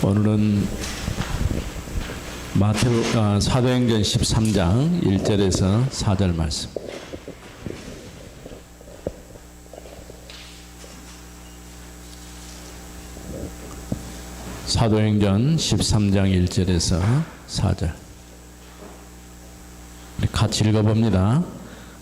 오늘은 사도행전 13장 1절에서 4절 말씀. 사도행전 13장 1절에서 4절. 같이 읽어봅니다.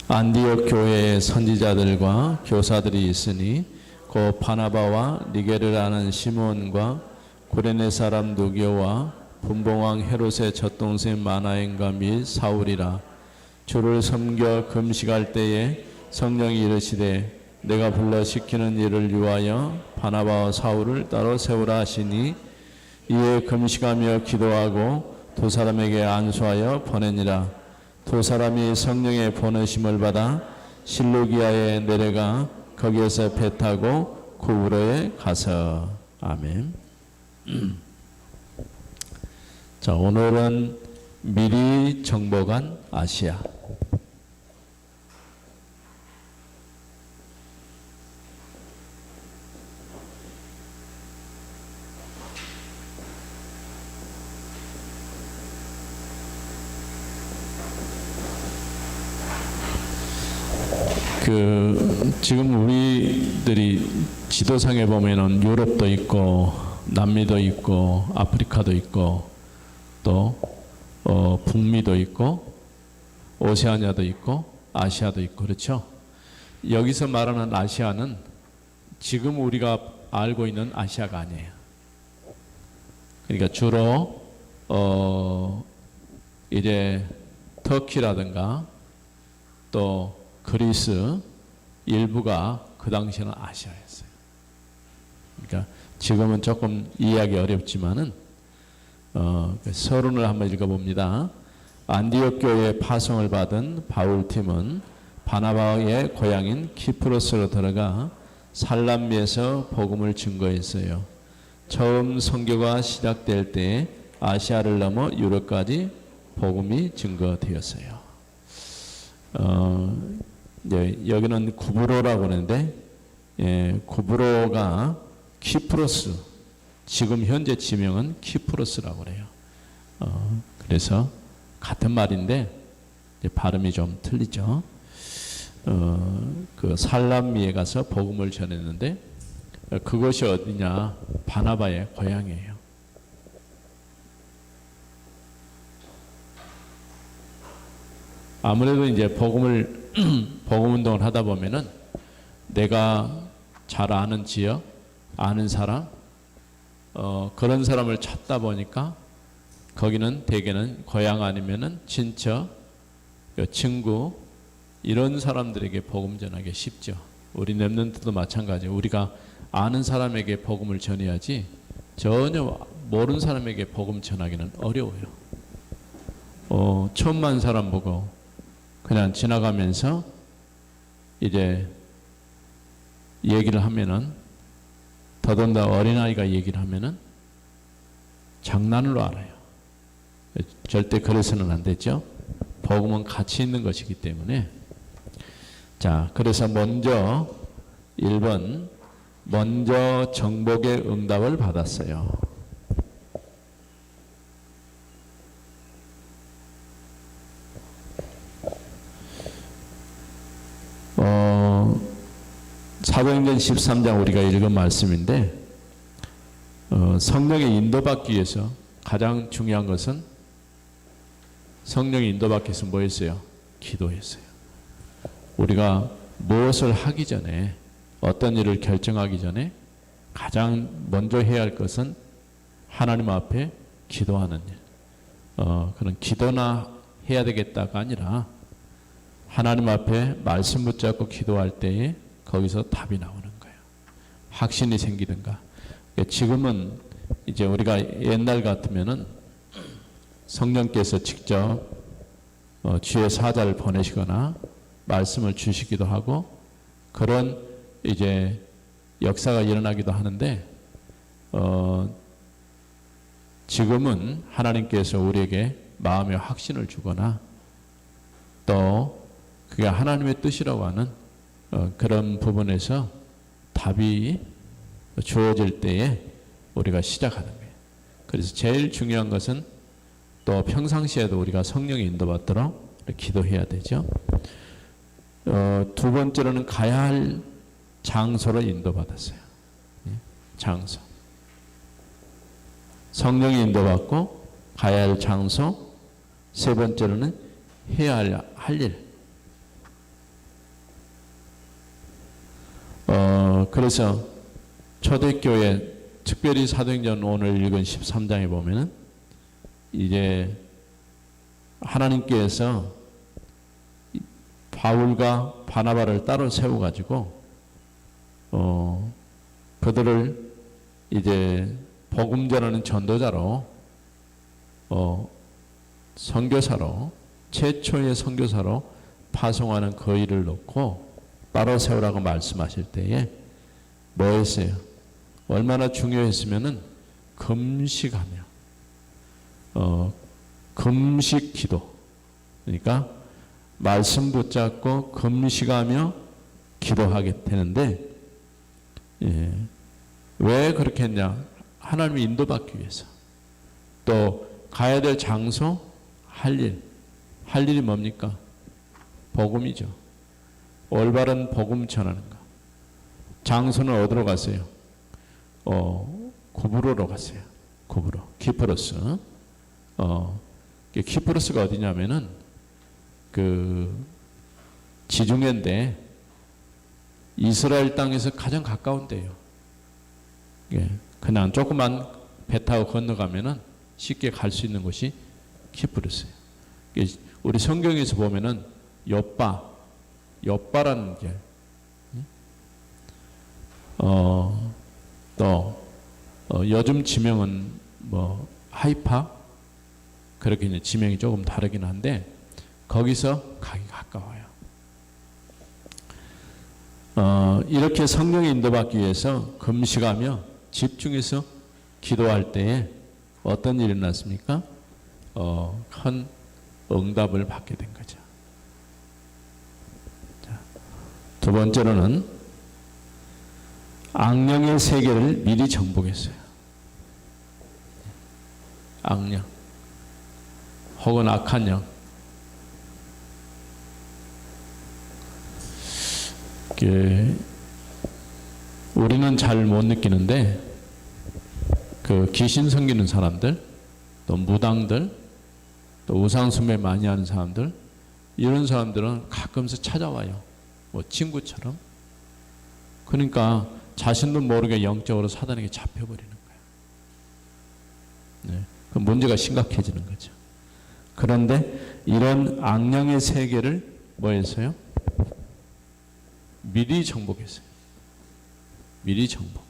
안디옥 교회에 선지자들과 교사들이 있으니 곧 바나바와 니게르라는 시몬과 구레네 사람 누교와 분봉왕 헤롯의 젖동생 마나엔과 및 사울이라. 주를 섬겨 금식할 때에 성령이 이르시되 내가 불러 시키는 일을 위하여 바나바와 사울을 따로 세우라 하시니 이에 금식하며 기도하고 두 사람에게 안수하여 보내니라. 두 사람이 성령의 보내심을 받아 실루기아에 내려가 거기에서 배 타고 구브로에 가서. 아멘. 자, 오늘은 미리 정복한 아시아. 지금 우리들이 지도상에 보면은 유럽도 있고 남미도 있고 아프리카도 있고 또 북미도 있고 오세아니아도 있고 아시아도 있고 그렇죠. 여기서 말하는 아시아는 지금 우리가 알고 있는 아시아가 아니에요. 그러니까 주로 이제 터키라든가 또 그리스 일부가 그 당시에는 아시아였어요. 그러니까 지금은 조금 이해하기 어렵지만은 서론을 한번 읽어봅니다. 안디옥 교회에 파송을 받은 바울팀은 바나바의 고향인 키프로스로 들어가 살람미에서 복음을 증거했어요. 처음 선교가 시작될 때 아시아를 넘어 유럽까지 복음이 증거되었어요. 여기는 구브로라고 하는데, 구브로가 키프로스, 지금 현재 지명은 키프로스라고 그래요. 그래서 같은 말인데 발음이 좀 틀리죠. 그 살람미에 가서 복음을 전했는데 그것이 어디냐? 바나바의 고향이에요. 아무래도 이제 복음 운동을 하다 보면은 내가 잘 아는 지역, 아는 사람, 그런 사람을 찾다 보니까 거기는 대개는 고향 아니면은 친척, 친구 이런 사람들에게 복음 전하기 쉽죠. 우리 렘넌트도 마찬가지예요. 우리가 아는 사람에게 복음을 전해야지 전혀 모르는 사람에게 복음 전하기는 어려워요. 처음 만 사람 보고 그냥 지나가면서 이제 얘기를 하면은 더군다나 어린아이가 얘기를 하면은 장난으로 알아요. 절대 그래서는 안 되죠. 복음은 가치 있는 것이기 때문에. 자, 그래서 먼저 1번 먼저 정복의 응답을 받았어요. 사도행전 13장 우리가 읽은 말씀인데 성령의 인도받기 위해서 가장 중요한 것은 성령의 인도받기 위해서 뭐 했어요? 기도했어요. 우리가 무엇을 하기 전에 어떤 일을 결정하기 전에 가장 먼저 해야 할 것은 하나님 앞에 기도하는 일. 그런 기도나 해야 되겠다가 아니라 하나님 앞에 말씀 붙잡고 기도할 때에 거기서 답이 나오는 거예요. 확신이 생기든가. 지금은 이제 우리가 옛날 같으면은 성령께서 직접 주의 사자를 보내시거나 말씀을 주시기도 하고 그런 이제 역사가 일어나기도 하는데 지금은 하나님께서 우리에게 마음의 확신을 주거나 또 그게 하나님의 뜻이라고 하는 그런 부분에서 답이 주어질 때에 우리가 시작하는 거예요. 그래서 제일 중요한 것은 또 평상시에도 우리가 성령의 인도받도록 기도해야 되죠. 두 번째로는 가야 할 장소로 인도받았어요. 장소. 성령의 인도받고 가야 할 장소. 세 번째로는 해야 할 일. 그래서 초대교회 특별히 사도행전 오늘 읽은 13장에 보면은 이제 하나님께서 바울과 바나바를 따로 세워가지고 그들을 이제 복음 전하는 전도자로 선교사로 최초의 선교사로 파송하는 그 일을 놓고 따로 세우라고 말씀하실 때에 뭐 했어요? 얼마나 중요했으면은 금식하며 금식 기도. 그러니까 말씀 붙잡고 금식하며 기도하게 되는데 왜 그렇게 했냐? 하나님의 인도받기 위해서. 또 가야 될 장소, 할 일. 할 일이 뭡니까? 복음이죠. 올바른 복음 전하는 거. 장소는 어디로 갔어요? 구브로로 갔어요. 구브로. 키프로스. 키프로스가 어디냐면은 그 지중해인데 이스라엘 땅에서 가장 가까운 데예요. 그냥 조그만 배 타고 건너가면은 쉽게 갈 수 있는 곳이 키프로스예요. 우리 성경에서 보면은 욥바라는 게 또 요즘 지명은 뭐 하이파 그렇게 이제 지명이 조금 다르긴 한데 거기서 가기 가까워요. 이렇게 성령의 인도받기 위해서 금식하며 집중해서 기도할 때에 어떤 일이 났습니까? 큰 응답을 받게 된 거죠. 자, 두 번째로는 악령의 세계를 미리 정복했어요. 악령 혹은 악한 영. 우리는 잘 못 느끼는데 그 귀신 섬기는 사람들, 또 무당들, 또 우상숭배 많이 하는 사람들, 이런 사람들은 가끔씩 찾아와요. 뭐 친구처럼. 그러니까 자신도 모르게 영적으로 사단에게 잡혀버리는 거예요. 그 문제가 심각해지는 거죠. 그런데 이런 악령의 세계를 뭐 했어요? 미리 정복했어요. 미리 정복.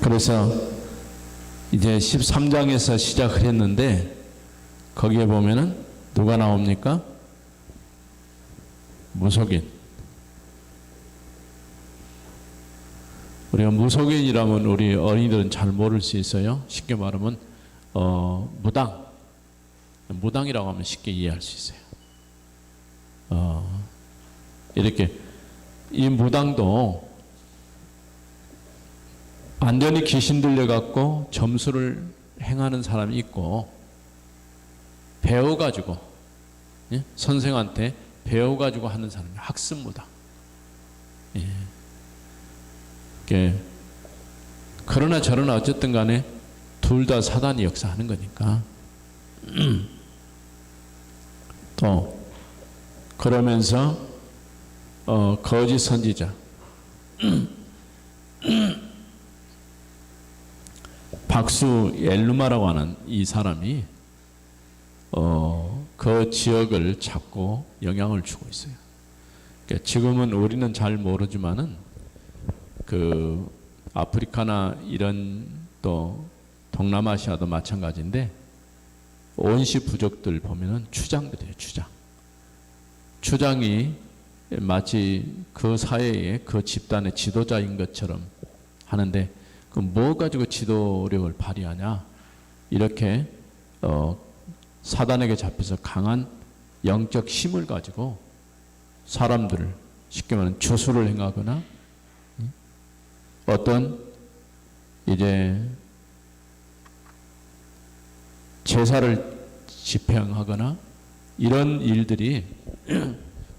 그래서 이제 13장에서 시작을 했는데 거기에 보면은 누가 나옵니까? 무속인. 우리가 무속인이라면 우리 어린이들은 잘 모를 수 있어요. 쉽게 말하면 무당. 무당이라고 하면 쉽게 이해할 수 있어요. 이렇게 이 무당도 완전히 귀신 들려갖고 점수를 행하는 사람이 있고 배워가지고 선생한테 배워가지고 하는 사람이 학습무당. 그러나 저러나 어쨌든 간에 둘 다 사단이 역사하는 거니까. 또 그러면서 거짓 선지자 박수 엘루마라고 하는 이 사람이 그 지역을 잡고 영향을 주고 있어요. 그러니까 지금은 우리는 잘 모르지만은 그 아프리카나 이런 또 동남아시아도 마찬가지인데 온시 부족들 보면은 추장들이에요. 추장이 마치 그 사회의 그 집단의 지도자인 것처럼 하는데 그 뭐 가지고 지도력을 발휘하냐? 이렇게 사단에게 잡혀서 강한 영적 힘을 가지고 사람들을 쉽게 말하면 주술을 행하거나 어떤 이제 제사를 집행하거나 이런 일들이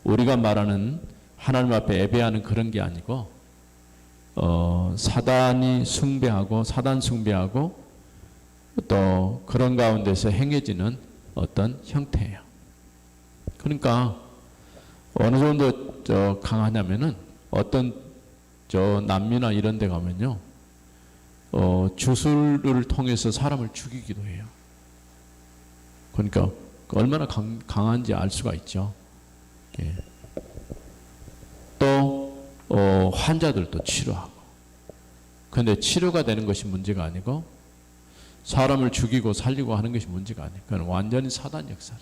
우리가 말하는 하나님 앞에 예배하는 그런 게 아니고 사단이 숭배하고 사단 숭배하고 또 그런 가운데서 행해지는 어떤 형태예요. 그러니까 어느 정도 강하냐면은 어떤 남미나 이런 데 가면요 주술을 통해서 사람을 죽이기도 해요. 그러니까 얼마나 강한지 알 수가 있죠. 예. 또 환자들도 치료하고. 그런데 치료가 되는 것이 문제가 아니고 사람을 죽이고 살리고 하는 것이 문제가 아니에요. 그건 완전히 사단 역사라.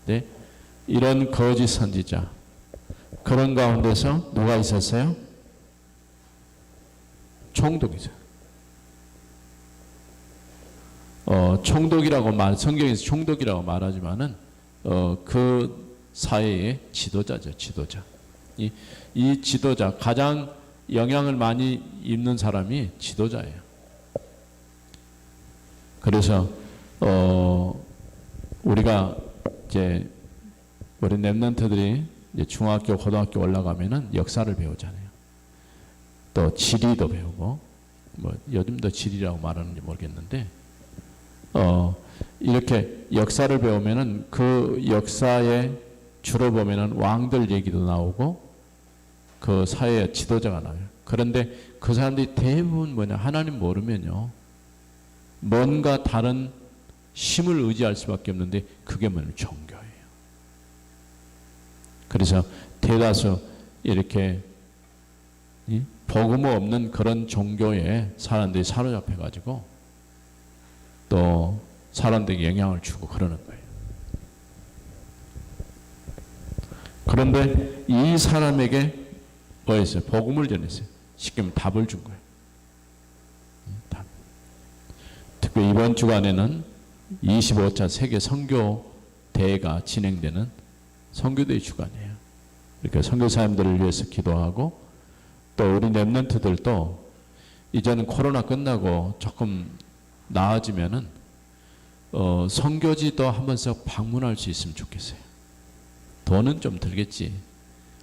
네? 이런 거짓 선지자 그런 가운데서 누가 있었어요? 총독이죠. 총독이라고 성경에서 총독이라고 말하지만은 그 사회의 지도자죠, 지도자. 이 지도자 가장 영향을 많이 입는 사람이 지도자예요. 그래서 우리가 이제 우리 렘넌트들이 이제 중학교, 고등학교 올라가면은 역사를 배우잖아요. 또 지리도 배우고 뭐 요즘도 지리라고 말하는지 모르겠는데. 이렇게 역사를 배우면은 그 역사에 주로 보면은 왕들 얘기도 나오고 그 사회의 지도자가 나와요. 그런데 그 사람들이 대부분 뭐냐 하나님 모르면요 뭔가 다른 힘을 의지할 수밖에 없는데 그게 뭐냐면 종교예요. 그래서 대다수 이렇게 복음 없는 그런 종교에 사람들이 사로잡혀 가지고 또 사람들에게 영향을 주고 그러는 거예요. 그런데 이 사람에게 뭐였어요? 복음을 전했어요. 쉽게 말하면 답을 준 거예요. 답. 특히 이번 주간에는 25차 세계 선교 대회가 진행되는 선교대회 주간이에요. 그러니까 선교사님들을 위해서 기도하고 또 우리 렘넌트들도 이제는 코로나 끝나고 조금 나아지면은 선교지도 한 번씩 방문할 수 있으면 좋겠어요. 돈은 좀 들겠지.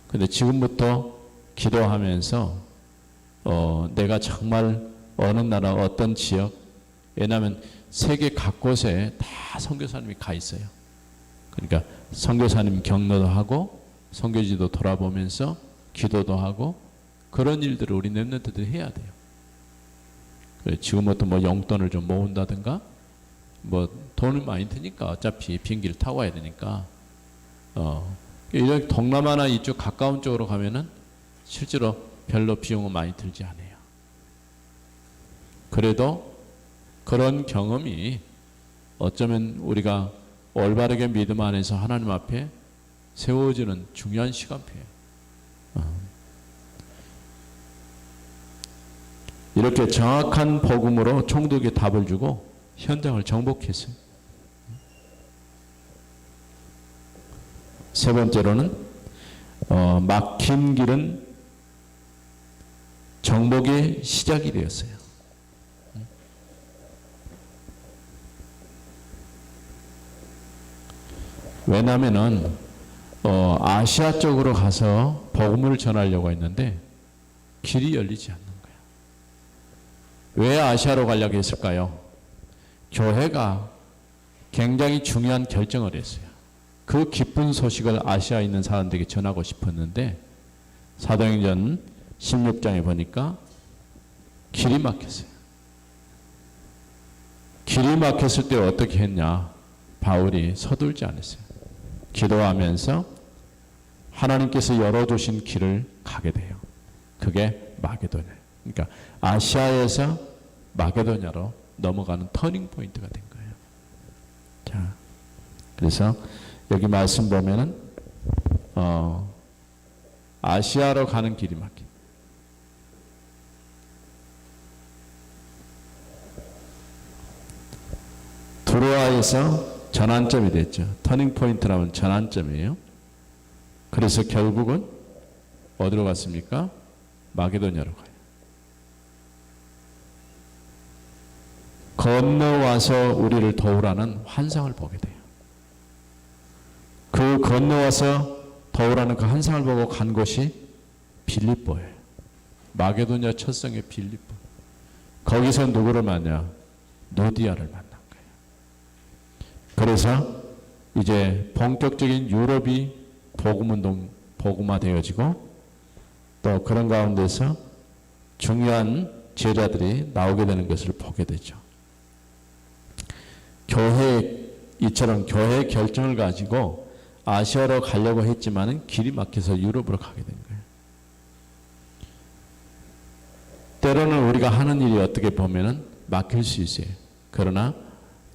근데 지금부터 기도하면서 내가 정말 어느 나라 어떤 지역, 왜냐하면 세계 각곳에 다 선교사님이 가 있어요. 그러니까 선교사님 격려도 하고 선교지도 돌아보면서 기도도 하고 그런 일들을 우리 렘넌트들이 해야 돼요. 지금부터 뭐 용돈을 좀 모은다든가 뭐 돈을 많이 드니까 어차피 비행기를 타고 와야 되니까 이렇게 동남아나 이쪽 가까운 쪽으로 가면은 실제로 별로 비용은 많이 들지 않아요. 그래도 그런 경험이 어쩌면 우리가 올바르게 믿음 안에서 하나님 앞에 세워지는 중요한 시간표예요. 이렇게 정확한 복음으로 총독에 답을 주고 현장을 정복했어요. 세 번째로는 막힌 길은 정복의 시작이 되었어요. 왜냐하면은 아시아 쪽으로 가서 복음을 전하려고 했는데 길이 열리지 않는 거예요. 왜 아시아로 가려고 했을까요? 교회가 굉장히 중요한 결정을 했어요. 그 기쁜 소식을 아시아에 있는 사람들에게 전하고 싶었는데 사도행전 16장에 보니까 길이 막혔어요. 길이 막혔을 때 어떻게 했냐? 바울이 서둘지 않았어요. 기도하면서 하나님께서 열어주신 길을 가게 돼요. 그게 마게도냐. 그러니까 아시아에서 마게도냐로 넘어가는 터닝 포인트가 된 거예요. 자, 그래서 여기 말씀 보면은 아시아로 가는 길이 막혀. 드로아에서 전환점이 됐죠. 터닝 포인트라면 전환점이에요. 그래서 결국은 어디로 갔습니까? 마게도냐로 가요. 건너와서 우리를 도우라는 환상을 보게 돼요. 그 건너와서 도우라는 그 환상을 보고 간 곳이 빌립보예요. 마게도냐 첫성의 빌립보. 거기서 누구를 만나? 노디아를 만난 거예요. 그래서 이제 본격적인 유럽이 복음운동, 복음화되어지고 또 그런 가운데서 중요한 제자들이 나오게 되는 것을 보게 되죠. 이처럼 교회 결정을 가지고 아시아로 가려고 했지만은 길이 막혀서 유럽으로 가게 된 거예요. 때로는 우리가 하는 일이 어떻게 보면은 막힐 수 있어요. 그러나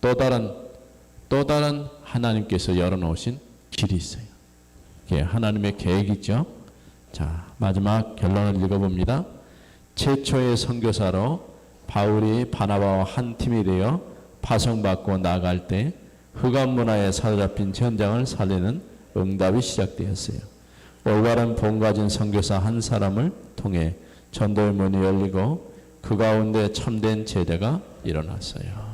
또 다른 하나님께서 열어놓으신 길이 있어요. 이게 하나님의 계획이죠. 자, 마지막 결론을 읽어봅니다. 최초의 선교사로 바울이 바나바와 한 팀이 되어 파송받고 나갈 때 흑암 문화에 사로잡힌 현장을 살리는 응답이 시작되었어요. 올바른 본 가진 선교사 한 사람을 통해 전도의 문이 열리고 그 가운데 참된 제자가 일어났어요.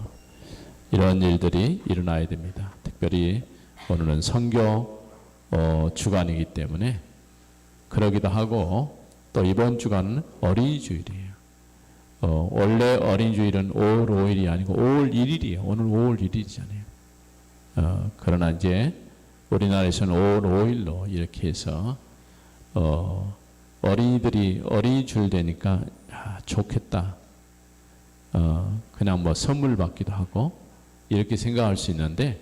이런 일들이 일어나야 됩니다. 특별히 오늘은 선교 주간이기 때문에 그러기도 하고 또 이번 주간은 어린이 주일이에요. 원래 어린이 주일은 5월 5일이 아니고 5월 1일이에요. 오늘 5월 1일이잖아요. 그러나 이제 우리나라에서는 5월 5일로 이렇게 해서 어린이들이 어린이 주일 되니까 좋겠다. 그냥 뭐 선물 받기도 하고 이렇게 생각할 수 있는데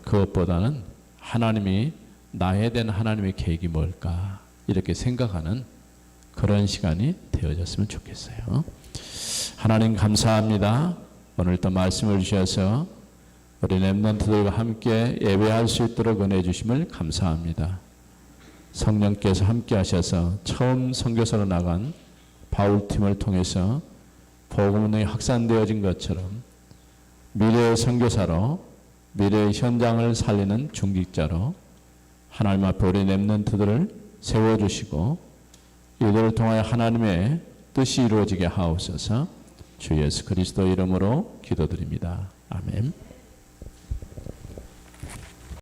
그것보다는 하나님이 나에 대한 하나님의 계획이 뭘까 이렇게 생각하는 그런 시간이 되어졌으면 좋겠어요. 하나님 감사합니다. 오늘 또 말씀을 주셔서 우리 렘넌트들과 함께 예배할 수 있도록 은혜 주심을 감사합니다. 성령께서 함께 하셔서 처음 선교사로 나간 바울팀을 통해서 복음이 확산되어진 것처럼 미래의 선교사로 미래의 현장을 살리는 중직자로 하나님 앞에 우리 렘넌트들을 세워주시고 이들을 통하여 하나님의 뜻이 이루어지게 하옵소서. 주 예수 그리스도 이름으로 기도드립니다. 아멘.